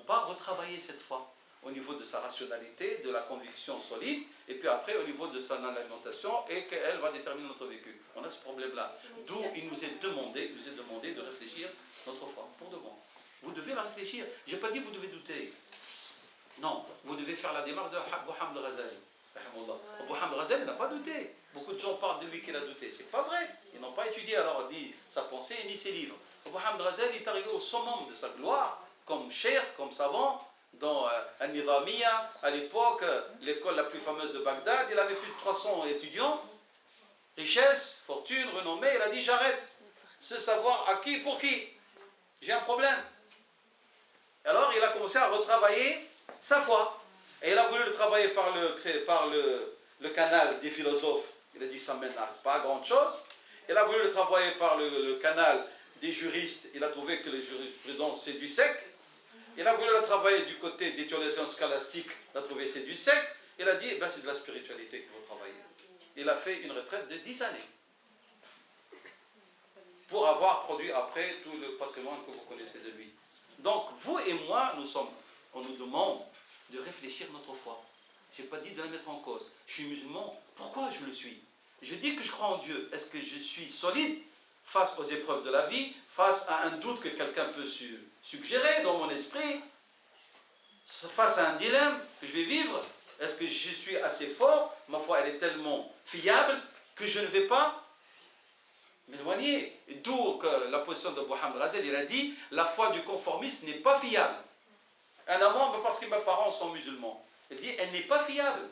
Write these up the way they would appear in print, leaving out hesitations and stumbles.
pas retravailler cette foi au niveau de sa rationalité, de la conviction solide, et puis après au niveau de son alimentation, et qu'elle va déterminer notre vécu. On a ce problème-là. D'où il nous est demandé de réfléchir notre foi, pour de bon. Vous devez la réfléchir. Je n'ai pas dit que vous devez douter. Non, vous devez faire la démarche de Abu Hamd al-Ghazali. Abu Hamd al-Ghazali n'a pas douté. Beaucoup de gens parlent de lui qu'il a douté. C'est pas vrai. Ils n'ont pas étudié alors ni sa pensée ni ses livres. Abu Hamd al-Ghazali est arrivé au summum de sa gloire, comme cheikh, comme savant, dans Al-Nizamiya, à l'époque, l'école la plus fameuse de Bagdad. Il avait plus de 300 étudiants, richesse, fortune, renommée. Il a dit j'arrête ce savoir acquis pour qui? J'ai un problème. Alors il a commencé à retravailler sa foi. Et il a voulu le travailler par le canal des philosophes. Il a dit ça mène à pas grand chose. Il a voulu le travailler par le canal des juristes. Il a trouvé que les jurisprudence c'est du sec. Il a voulu le travailler du côté des théologiens scolastiques. Il a trouvé c'est du sec. Il a dit eh ben, c'est de la spiritualité qu'il faut travailler. Il a fait une retraite de 10 années. Pour avoir produit après tout le patrimoine que vous connaissez de lui. Donc vous et moi, on nous demande de réfléchir notre foi. Je n'ai pas dit de la mettre en cause. Je suis musulman, pourquoi je le suis? Je dis que je crois en Dieu. Est-ce que je suis solide face aux épreuves de la vie, face à un doute que quelqu'un peut suggérer dans mon esprit, face à un dilemme que je vais vivre? Est-ce que je suis assez fort? Ma foi, elle est tellement fiable que je ne vais pas m'éloigner. D'où que la position de Hamd al-Ghazali, il a dit la foi du conformiste n'est pas fiable. Un amant, parce que mes parents sont musulmans. Il dit elle n'est pas fiable.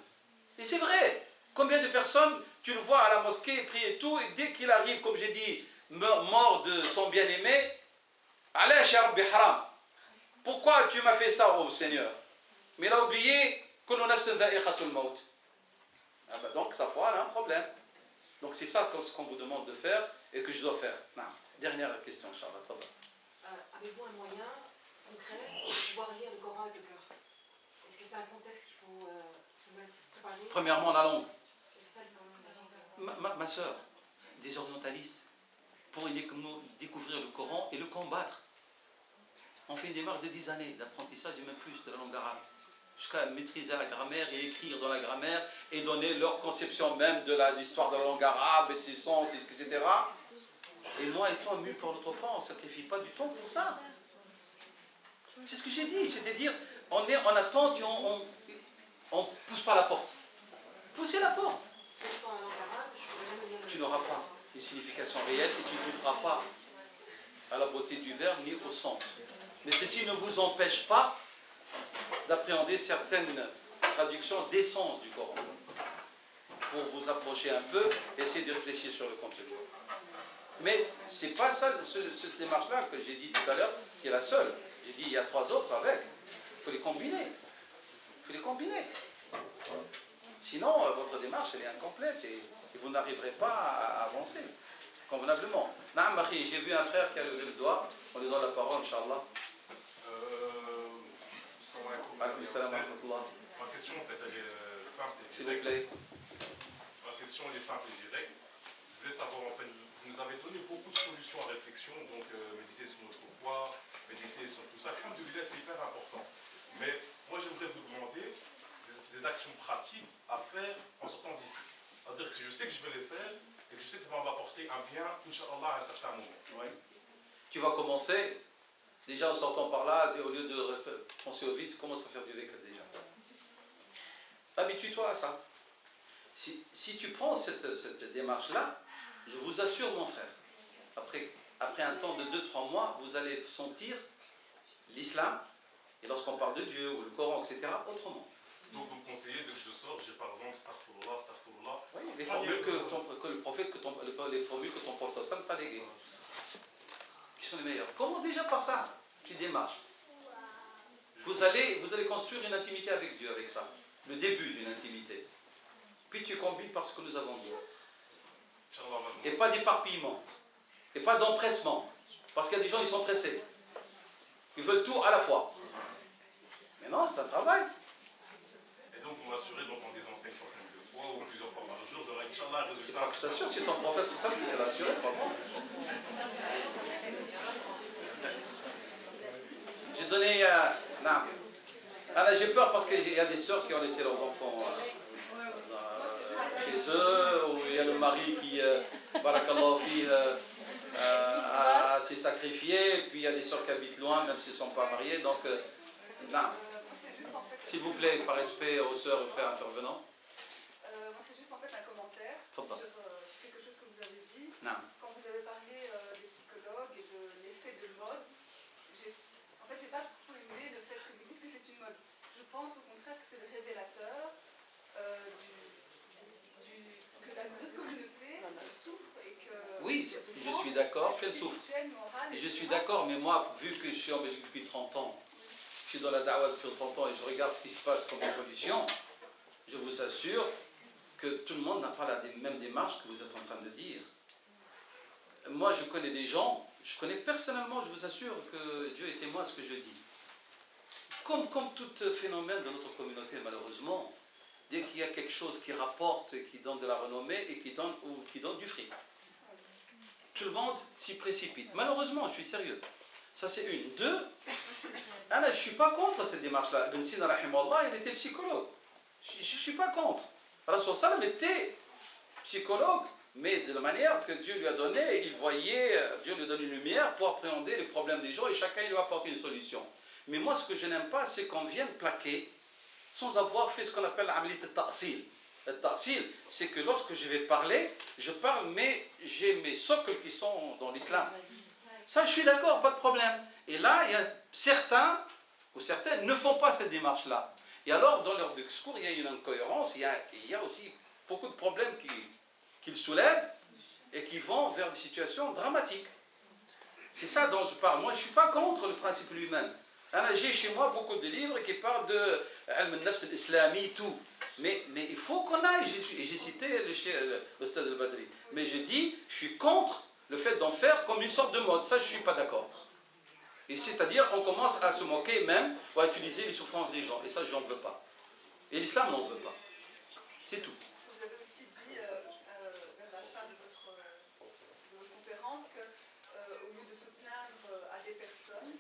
Et c'est vrai. Combien de personnes, tu le vois à la mosquée, prier et tout, et dès qu'il arrive, comme j'ai dit, mort de son bien-aimé, allez, cher Rabbi Haram, pourquoi tu m'as fait ça, oh Seigneur? Mais il a oublié que l'on a le maut. Ah ben donc sa foi, elle a un problème. Donc c'est ça ce qu'on vous demande de faire et que je dois faire. Non. Dernière question, Charles. Avez-vous un moyen concret pour pouvoir lire le Coran avec le cœur? Est-ce que c'est un contexte qu'il faut se préparer? Premièrement, la langue. C'est ça le problème. Ma soeur, des orientalistes, pour découvrir le Coran et le combattre. On fait une démarche de 10 années d'apprentissage et même plus de la langue arabe. Jusqu'à maîtriser la grammaire et écrire dans la grammaire et donner leur conception même de l'histoire de la langue arabe et de ses sens, etc. Et moi et toi, mûs pour notre foi, on ne sacrifie pas du temps pour ça. C'est ce que j'ai dit, c'est-à-dire, on est en attente et on ne pousse pas la porte. Poussez la porte. Tu n'auras pas une signification réelle et tu ne goûteras pas à la beauté du verbe ni au sens. Mais ceci ne vous empêche pas d'appréhender certaines traductions d'essence du Coran. Pour vous approcher un peu, essayer de réfléchir sur le contenu. Mais ce n'est pas ça, cette démarche-là que j'ai dit tout à l'heure, qui est la seule. J'ai dit il y a 3 autres avec. Il faut les combiner. Il faut les combiner. Sinon, votre démarche, elle est incomplète et vous n'arriverez pas à avancer convenablement. Naam, Mahi, j'ai vu un frère qui a levé le doigt. On lui donne la parole, Inch'Allah. Ma question, en fait, elle est simple et directe. S'il vous plaît. Ma question, elle est simple et directe. Je voulais savoir, en fait, vous nous avez donné beaucoup de solutions à réflexion, donc méditer sur notre foi, méditer sur tout ça. Alhamdoulilah, c'est hyper important. Mais moi, j'aimerais vous demander des actions pratiques à faire en sortant d'ici. C'est-à-dire que je sais que je vais les faire et que je sais que ça va m'apporter un bien, Inch'Allah, à un certain moment. Oui. Tu vas commencer, déjà en sortant par là, au lieu de penser au vide, commence à faire du dhikr déjà. Habitue-toi à ça. Si tu prends cette démarche-là, je vous assure, mon frère, après un temps de 2-3 mois, vous allez sentir l'islam, et lorsqu'on parle de Dieu, ou le Coran, etc., autrement. Donc vous me conseillez, dès que je sors, j'ai par exemple Astaghfirullah, Astaghfirullah. Oui, les formules que le prophète, les formules que ton prophète t'a léguées, qui sont les meilleures. Commence déjà par ça, qui démarche. Vous allez construire une intimité avec Dieu avec ça, le début d'une intimité. Puis tu combines par ce que nous avons dit. Et pas d'éparpillement, et pas d'empressement. Parce qu'il y a des gens, ils sont pressés. Ils veulent tout à la fois. Mais non, c'est un travail. Et donc vous m'assurez donc en disant 500 fois ou plusieurs fois par jour, j'aurai Inch'Allah un résultat. C'est pas sûr, si ton prophète c'est ça, tu t'es assuré, pas moi. J'ai donné Non. Ah là, j'ai peur parce qu'il y a des sœurs qui ont laissé leurs enfants chez eux, ou il y a le mari qui, barakallahu fi, s'est sacrifié, et puis il y a des sœurs qui habitent loin, même s'ils ne sont pas mariés. Donc, non. S'il vous plaît, par respect aux sœurs et frères intervenants. Moi, c'est juste en fait un commentaire sur quelque chose que vous avez dit. Non. Quand vous avez parlé des psychologues et de l'effet de mode, en fait, j'ai pas trop aimé le fait que vous dites que c'est une mode. Je pense au contraire que c'est le révélateur que notre communauté souffre et que... Oui, je suis d'accord qu'elle souffre. Et je suis d'accord, mais moi, vu que je suis en Belgique depuis 30 ans, je suis dans la da'wah depuis 30 ans et je regarde ce qui se passe comme évolution, je vous assure que tout le monde n'a pas la même démarche que vous êtes en train de dire. Moi, je connais des gens, je connais personnellement, je vous assure que Dieu est témoin de ce que je dis. Comme tout phénomène de notre communauté, malheureusement, dès qu'il y a quelque chose qui rapporte, qui donne de la renommée et qui donne du fric, tout le monde s'y précipite. Malheureusement, je suis sérieux. Ça, c'est une. Deux, je ne suis pas contre cette démarche-là. Ibn Sina, rahimahullah, il était psychologue. Je ne suis pas contre. Rasul sallam était psychologue, mais de la manière que Dieu lui a donné, il voyait, Dieu lui donne une lumière pour appréhender les problèmes des gens et chacun lui apporte une solution. Mais moi, ce que je n'aime pas, c'est qu'on vienne plaquer sans avoir fait ce qu'on appelle l'amilit al-ta'sil. Le ta'sil, c'est que lorsque je vais parler, je parle, mais j'ai mes socles qui sont dans l'islam. Ça, je suis d'accord, pas de problème. Et là, il y a certains ou certaines ne font pas cette démarche-là. Et alors, dans leur discours, il y a une incohérence, il y a aussi beaucoup de problèmes qu'ils soulèvent et qui vont vers des situations dramatiques. C'est ça dont je parle. Moi, je ne suis pas contre le principe lui-même. J'ai chez moi beaucoup de livres qui parlent de Ilm al-Nafs al-Islami, tout. Mais il faut qu'on aille. J'ai cité le Stade al-Badri. Mais j'ai dit, je suis contre le fait d'en faire comme une sorte de mode. Ça, je ne suis pas d'accord. Et c'est-à-dire, on commence à se moquer même, ou à utiliser les souffrances des gens. Et ça, je n'en veux pas. Et l'islam n'en veut pas. C'est tout. Vous avez aussi dit, vers la fin de votre conférence, qu'au lieu de se plaindre à des personnes,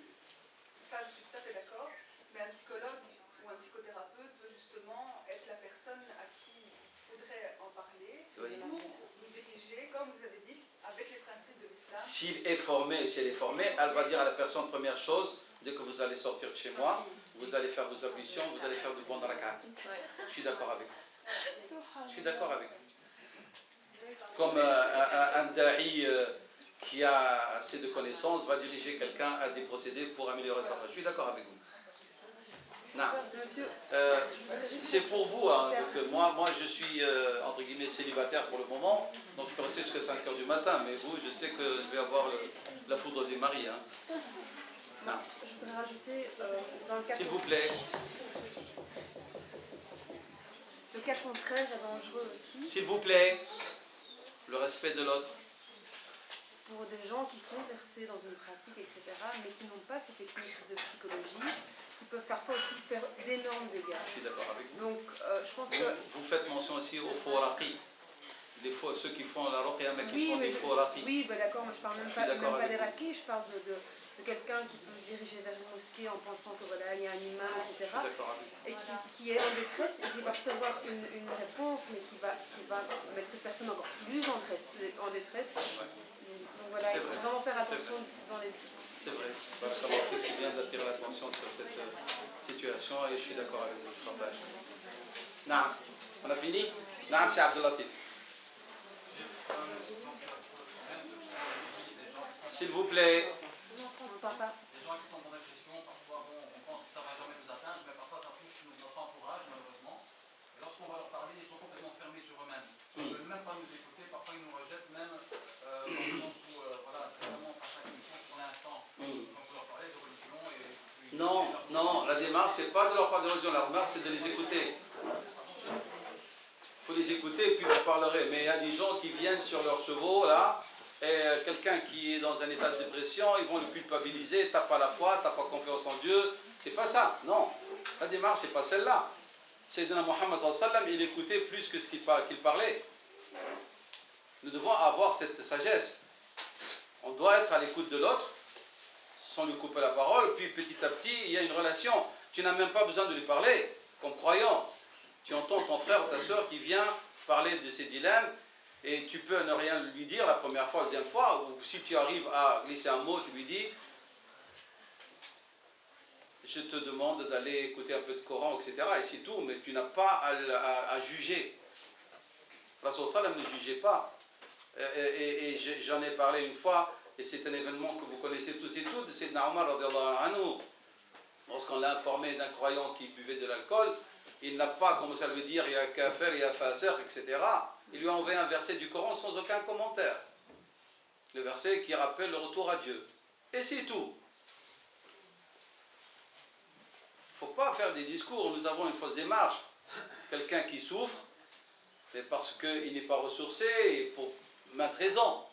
ça, je suis tout à fait d'accord, mais un psychologue ou un psychothérapeute peut justement être la personne à qui il faudrait en parler pour nous diriger, comme vous avez dit, avec les principes de l'islam. S'il est formé, si elle est formée, elle va dire à la personne, première chose, dès que vous allez sortir de chez moi, vous allez faire vos ablutions, vous allez faire du bon dans la carte. Je suis d'accord avec vous. Je suis d'accord avec vous. Comme un da'i qui a assez de connaissances va diriger quelqu'un à des procédés pour améliorer sa vie. Je suis d'accord avec vous. Non. C'est pour vous, hein, parce que moi je suis entre guillemets célibataire pour le moment, donc je peux rester jusqu'à 5 h du matin, mais vous, je sais que je vais avoir la foudre des maris. Hein. Non. Je voudrais rajouter, dans le cas s'il vous plaît. Le cas contraire est dangereux aussi. S'il vous plaît, le respect de l'autre. Pour des gens qui sont versés dans une pratique, etc., mais qui n'ont pas ces techniques de psychologie, qui peuvent parfois aussi faire d'énormes dégâts. Je suis d'accord avec vous. Donc, je pense que... Vous faites mention aussi aux faux raqis. Ceux qui font la ruqya, mais qui sont des faux raqis. Oui, bah d'accord, mais je parle même pas des raqis, je parle de quelqu'un qui peut se diriger vers une mosquée en pensant que voilà, il y a un imam, etc. Et qui est en détresse et qui va recevoir une réponse, mais qui va mettre cette personne encore plus en détresse. Donc voilà, il faut vraiment faire attention dans les... C'est vrai. C'est bien d'attirer l'attention sur cette situation et je suis d'accord avec vous, je partage. Naam. On a fini? Naam, c'est Abdelatif. S'il vous plaît. Papa. Les gens qui sont en réflexion, parfois on pense que ça ne va jamais nous atteindre, mais parfois ça touche notre entourage malheureusement. Et lorsqu'on va leur parler, ils sont complètement fermés sur eux-mêmes. Ils ne veulent même pas nous écouter, parfois ils nous rejettent même dans le sens où voilà, c'est vraiment pas ça qu'ils font pour l'instant. Donc on leur parler de religion et... Non, la démarche c'est pas de leur parler de religion, la démarche c'est de les écouter. Il faut les écouter et puis vous parlerez. Mais il y a des gens qui viennent sur leurs chevaux là. Et quelqu'un qui est dans un état de dépression, ils vont le culpabiliser, t'as pas la foi, t'as pas confiance en Dieu. C'est pas ça, non. La démarche, c'est pas celle-là. Sayyidina Muhammad sallallahu alayhi wa sallam, il écoutait plus que ce qu'il parlait. Nous devons avoir cette sagesse. On doit être à l'écoute de l'autre sans lui couper la parole, puis petit à petit, il y a une relation. Tu n'as même pas besoin de lui parler, comme croyant. Tu entends ton frère ou ta soeur qui vient parler de ses dilemmes, et tu peux ne rien lui dire la première fois, la deuxième fois, ou si tu arrives à glisser un mot, tu lui dis « Je te demande d'aller écouter un peu de Coran, etc. » Et c'est tout, mais tu n'as pas à juger. Rasul sallam ne jugeait pas. Et j'en ai parlé une fois, et c'est un événement que vous connaissez tous et toutes, c'est Omar radiyallahu anhu. Lorsqu'on l'a informé d'un croyant qui buvait de l'alcool, il n'a pas commencé à lui dire il y a kafir, il y a fasir, etc. Il lui a envoyé un verset du Coran sans aucun commentaire. Le verset qui rappelle le retour à Dieu. Et c'est tout. Il ne faut pas faire des discours, nous avons une fausse démarche. Quelqu'un qui souffre, mais parce qu'il n'est pas ressourcé, et pour maintes raisons.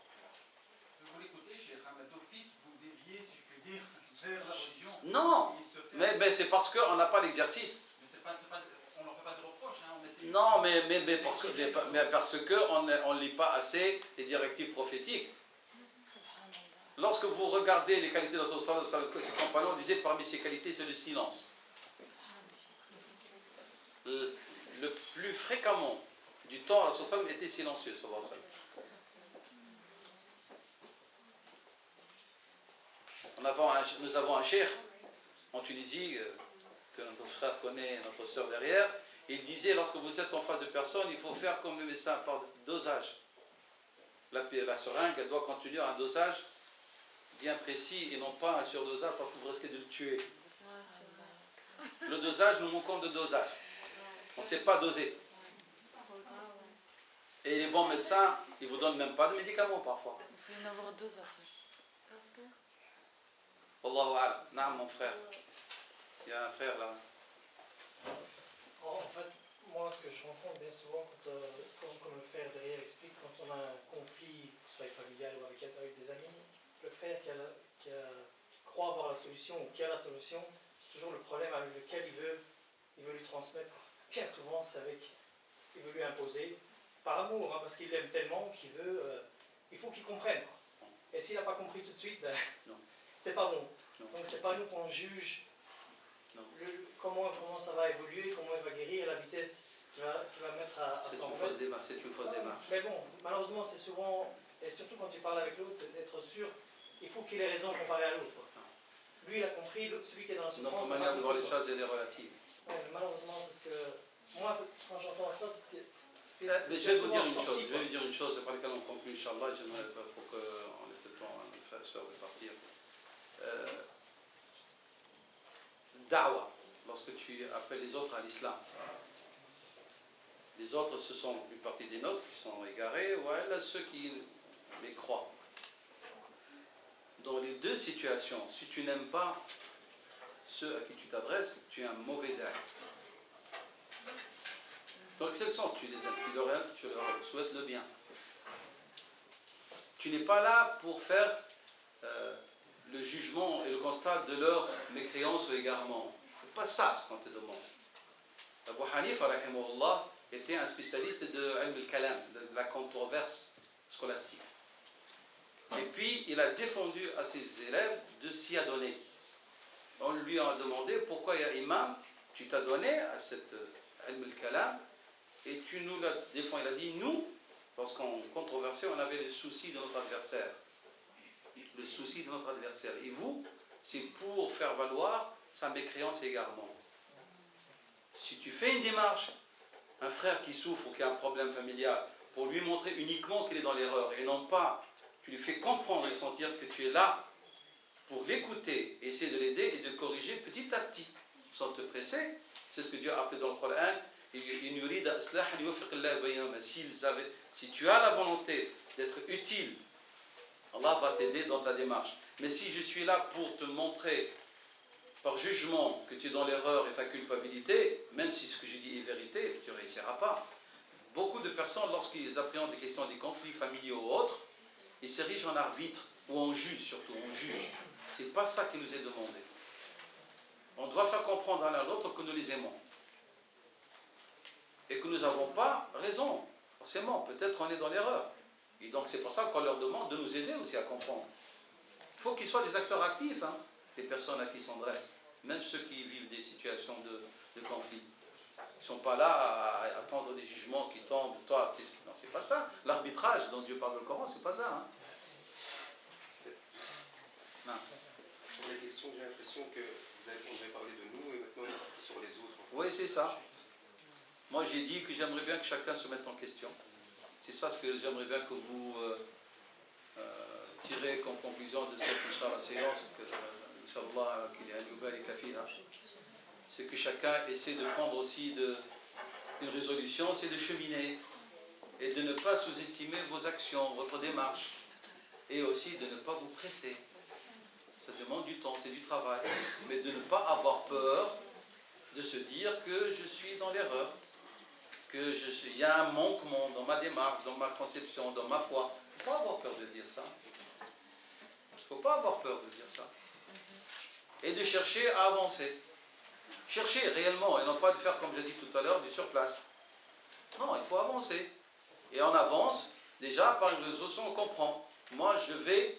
Vous l'écoutez, chez Ahmed d'office, vous déviez, si je puis dire, vers la religion. Non, mais c'est parce qu'on n'a pas l'exercice. On ne leur fait pas de reproches. Hein, non, mais parce qu'on ne lit pas assez les directives prophétiques. Lorsque vous regardez les qualités de ses compagnons, on disait parmi ces qualités, c'est le silence. Le plus fréquemment du temps, la sallam était silencieux. Nous avons un cheikh en Tunisie, que notre frère connaît, notre soeur derrière. Il disait, lorsque vous êtes en face de personnes, il faut faire comme le médecin par dosage. La seringue, elle doit contenir un dosage bien précis et non pas un surdosage parce que vous risquez de le tuer. Le dosage, nous manquons de dosage. On ne sait pas doser. Et les bons médecins, ils ne vous donnent même pas de médicaments parfois. Il faut y en avoir deux après. Wallahu a'lam. Naam, mon frère. Il y a un frère là. En fait, moi, ce que je rencontre bien souvent, comme le frère derrière explique, quand on a un conflit, soit familial ou avec des amis, le frère qui croit avoir la solution ou qui a la solution, c'est toujours le problème avec lequel il veut lui transmettre. Bien souvent, c'est il veut lui imposer, par amour, hein, parce qu'il l'aime tellement qu'il il faut qu'il comprenne. Et s'il n'a pas compris tout de suite, c'est pas bon. Non. Donc c'est pas nous qu'on juge comment ça va évoluer, comment il va guérir, la vitesse qu'il va mettre à C'est son une fait. fausse démarche. C'est une fausse démarche. Mais bon, malheureusement, c'est souvent, et surtout quand tu parles avec l'autre, c'est d'être sûr, il faut qu'il ait raison comparé à l'autre. Lui, il a compris, celui qui est dans la souffrance. Notre manière de voir les choses, elle est relative. Ouais, mais malheureusement, c'est ce que. Moi, quand j'entends ça, c'est ce que. Mais je vais vous dire une chose, par laquelle on conclut, Inch'Allah, j'aimerais pour qu'on laisse le temps à notre frère et soeur de partir. Da'wa, lorsque tu appelles les autres à l'islam. Les autres, ce sont une partie des nôtres qui sont égarés, ou là, ceux qui les croient. Dans les deux situations, si tu n'aimes pas ceux à qui tu t'adresses, tu es un mauvais da'i. Dans quel sens tu les aimes? Tu leur souhaites le bien. Tu n'es pas là pour faire le jugement et le constat de leur mécréance ou égarement. C'est pas ça ce qu'on te demande. Abu Hanifa, rahimahullah, était un spécialiste de al-kalam, de la controverse scolastique. Et puis, il a défendu à ses élèves de s'y adonner. On lui a demandé pourquoi, imam, tu t'as donné à cette al-kalam et tu nous l'as défendu. Il a dit, nous, lorsqu'on controversait, on avait le souci de notre adversaire. Le souci de notre adversaire. Et vous, c'est pour faire valoir sa mécréance et égarement. Si tu fais une démarche, un frère qui souffre ou qui a un problème familial, pour lui montrer uniquement qu'il est dans l'erreur, et non pas, tu lui fais comprendre et sentir que tu es là pour l'écouter, essayer de l'aider et de corriger petit à petit, sans te presser. C'est ce que Dieu a appelé dans le Coran. Si tu as la volonté d'être utile, Allah va t'aider dans ta démarche. Mais si je suis là pour te montrer par jugement que tu es dans l'erreur et ta culpabilité, même si ce que je dis est vérité, tu ne réussiras pas. Beaucoup de personnes, lorsqu'ils appréhendent des questions, des conflits familiaux ou autres, ils s'érigent en arbitre, ou en juge surtout, on juge. Ce n'est pas ça qui nous est demandé. On doit faire comprendre à l'un à l'autre que nous les aimons. Et que nous n'avons pas raison. Forcément, peut-être on est dans l'erreur. Et donc c'est pour ça qu'on leur demande de nous aider aussi à comprendre. Il faut qu'ils soient des acteurs actifs, hein, les personnes à qui s'adressent, même ceux qui vivent des situations de conflit. Ils ne sont pas là à attendre des jugements qui tombent. Toi, non, c'est pas ça. L'arbitrage dont Dieu parle dans le Coran, c'est pas ça. Hein. Non. Sur les questions, j'ai l'impression que vous avez parlé de nous et maintenant sur les autres. Oui, c'est ça. Moi, j'ai dit que j'aimerais bien que chacun se mette en question. C'est ça ce que j'aimerais bien que vous tirez comme conclusion de cette séance, c'est que chacun essaie de prendre aussi une résolution, c'est de cheminer et de ne pas sous-estimer vos actions, votre démarche, et aussi de ne pas vous presser. Ça demande du temps, c'est du travail, mais de ne pas avoir peur de se dire que je suis dans l'erreur, il y a un manquement dans ma démarche, dans ma conception, dans ma foi. Il ne faut pas avoir peur de dire ça. Il ne faut pas avoir peur de dire ça. Et de chercher à avancer. Chercher réellement, et non pas de faire, comme j'ai dit tout à l'heure, du surplace. Non, il faut avancer. Et on avance, déjà, par une résolution, on comprend. Moi, je vais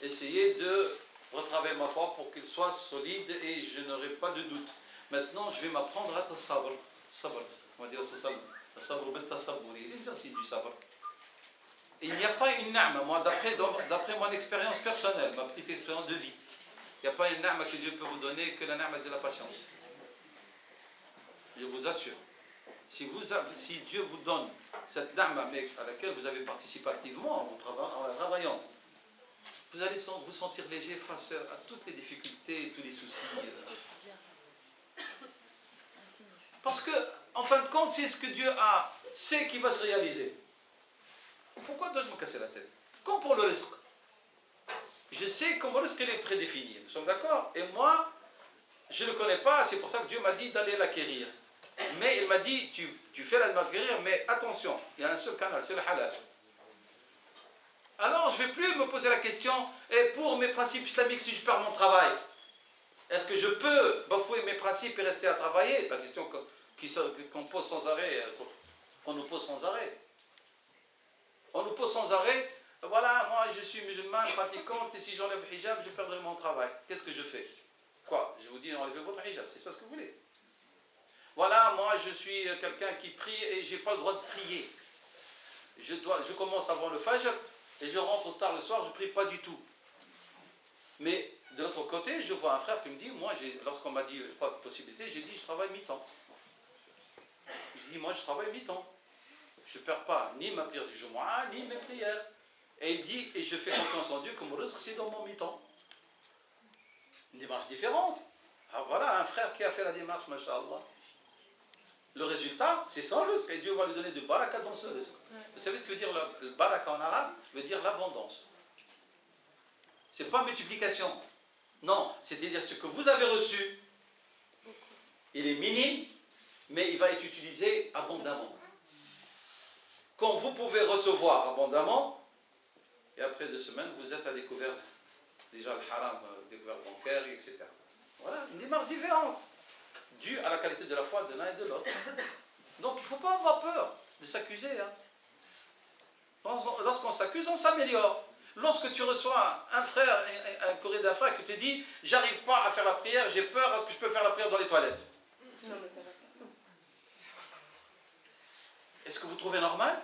essayer de retravailler ma foi pour qu'elle soit solide et je n'aurai pas de doute. Maintenant, je vais m'apprendre à être sabr. Sabr, on va dire ce sabr. Sabr bil tasabburi, l'exercice du sabr. Il n'y a pas une na'ma, moi, d'après mon expérience personnelle, ma petite expérience de vie, il n'y a pas une na'ma que Dieu peut vous donner que la na'ma de la patience. Je vous assure. Si Dieu vous donne cette na'ma à laquelle vous avez participé activement en travaillant, vous allez vous sentir léger face à toutes les difficultés, tous les soucis. Parce que, en fin de compte, c'est ce que Dieu sait qui va se réaliser. Pourquoi dois-je me casser la tête? Comme pour le risque. Je sais comment le risque est prédéfini. Nous sommes d'accord? Et moi, je ne le connais pas, c'est pour ça que Dieu m'a dit d'aller l'acquérir. Mais il m'a dit, tu fais la démarche guérir, mais attention, il y a un seul canal, c'est le halal. Alors, je ne vais plus me poser la question, et pour mes principes islamiques, si je perds mon travail, est-ce que je peux bafouer mes principes et rester à travailler? La question qu'on pose sans arrêt, qu'on nous pose sans arrêt. On nous pose sans arrêt, voilà, moi je suis musulmane, pratiquante, et si j'enlève le hijab, je perdrai mon travail. Qu'est-ce que je fais? Quoi? Je vous dis, enlevez votre hijab, c'est ça ce que vous voulez? Voilà, moi je suis quelqu'un qui prie et je n'ai pas le droit de prier. Je commence avant le fajr et je rentre tard le soir, je ne prie pas du tout. Mais de l'autre côté, je vois un frère qui me dit, moi, lorsqu'on m'a dit pas de possibilité, j'ai dit, je travaille mi-temps. Je dis, moi, je travaille mi-temps. Je ne perds pas ni ma prière du Jumu'ah, ni mes prières. Et il dit, et je fais confiance en Dieu que mon risque, c'est dans mon mi-temps. Une démarche différente. Ah, voilà un frère qui a fait la démarche, masha'Allah. Le résultat, c'est son risque, et Dieu va lui donner de baraka dans ce risque. Vous savez ce que veut dire le baraka en arabe? Veut dire l'abondance. Ce n'est pas multiplication. Non, c'est-à-dire ce que vous avez reçu, il est minime, mais il va être utilisé abondamment. Quand vous pouvez recevoir abondamment, et après 2 semaines, vous êtes à découvert déjà le haram, découvert bancaire, etc. Voilà, une démarche différente, due à la qualité de la foi de l'un et de l'autre. Donc il ne faut pas avoir peur de s'accuser. Hein. Lorsqu'on s'accuse, on s'améliore. Lorsque tu reçois un frère, un courrier d'un frère qui te dit « J'arrive pas à faire la prière, j'ai peur, est-ce que je peux faire la prière dans les toilettes ?» Non, mais ça va pas. Est-ce que vous trouvez normal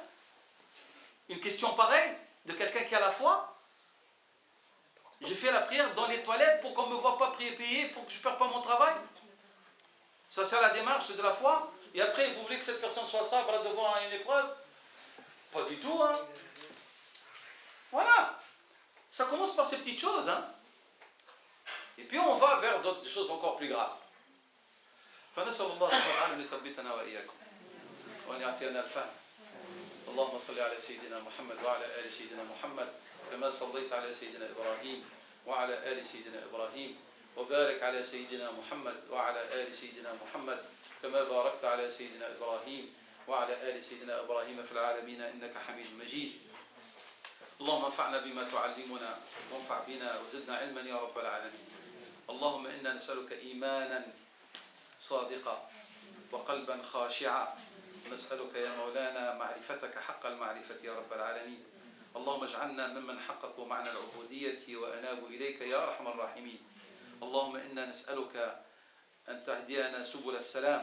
une question pareille de quelqu'un qui a la foi? J'ai fait la prière dans les toilettes pour qu'on ne me voit pas prier payer, pour que je ne perde pas mon travail. Ça, c'est la démarche de la foi. Et après, vous voulez que cette personne soit sabre devant une épreuve? Pas du tout, hein. Voilà. Ça commence par ces petites choses, hein. Et puis on va vers d'autres choses encore plus graves. فنسأل الله سبحانه أن يثبتنا وإياكم وأن يعطينا الفهم. اللهم صل على سيدنا محمد وعلى آل سيدنا محمد كما صليت على سيدنا إبراهيم وعلى آل سيدنا إبراهيم وبارك على سيدنا محمد وعلى آل سيدنا محمد كما باركت على سيدنا إبراهيم وعلى آل سيدنا إبراهيم في العالمين إنك حميد مجيد. اللهم انفعنا بما تعلمنا وانفع بنا وزدنا علما يا رب العالمين. اللهم إنا نسألك إيمانا صادقا وقلبا خاشعا ونسألك يا مولانا معرفتك حق المعرفة يا رب العالمين. اللهم اجعلنا ممن حققوا معنى العبودية وأنابوا إليك يا أرحم الراحمين. اللهم إنا نسألك أن تهدينا سبل السلام،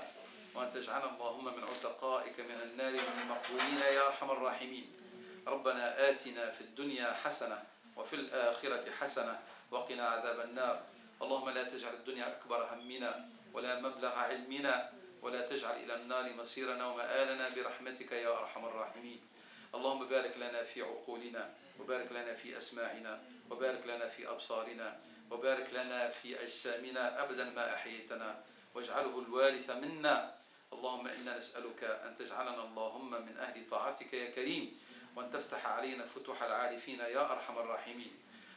وأن تجعلنا اللهم من عتقائك من النار من المقبولين يا أرحم الراحمين. ربنا آتنا في الدنيا حسنة وفي الآخرة حسنة وقنا عذاب النار. اللهم لا تجعل الدنيا أكبر همنا ولا مبلغ علمنا، ولا تجعل إلى النار مصيرنا ومآلنا برحمتك يا أرحم الراحمين. اللهم بارك لنا في عقولنا، وبارك لنا في أسماعنا، وبارك لنا في أبصارنا، وبارك لنا في أجسامنا أبدا ما أحييتنا، واجعله الوارث منا. اللهم إنا نسألك أن تجعلنا اللهم من أهل طاعتك يا كريم، وأن تفتح علينا فتوح العارفين يا أرحم الراحمين.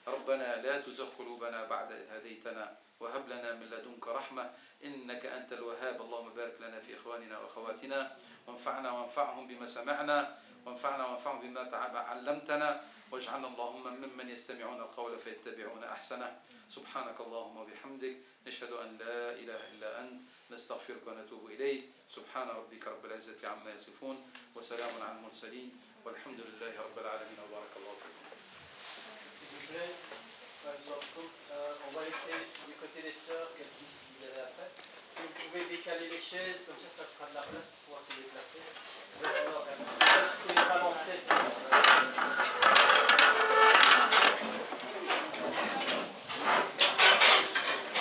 ربنا لا تزغ قلوبنا بعد إذ هديتنا، وهب لنا من لدنك رحمة إنك أنت الوهاب. اللهم بارك لنا في إخواننا وأخواتنا، وانفعنا وانفعهم بما سمعنا، وانفعنا وانفعهم بما علمتنا، واجعلنا اللهم ممن يستمعون القول فيتبعون أحسنه. سبحانك اللهم وبحمدك، نشهد أن لا إله إلا أنت، نستغفرك ونتوب إليك. سبحان ربك رب العزة عما يصفون، وسلام على المرسلين، والحمد لله رب العالمين، وبارك الله فيكم. On va laisser du côté des sœurs qu'elles puissent se libérer à ça. Si vous pouvez décaler les chaises, comme ça fera de la place pour pouvoir se déplacer.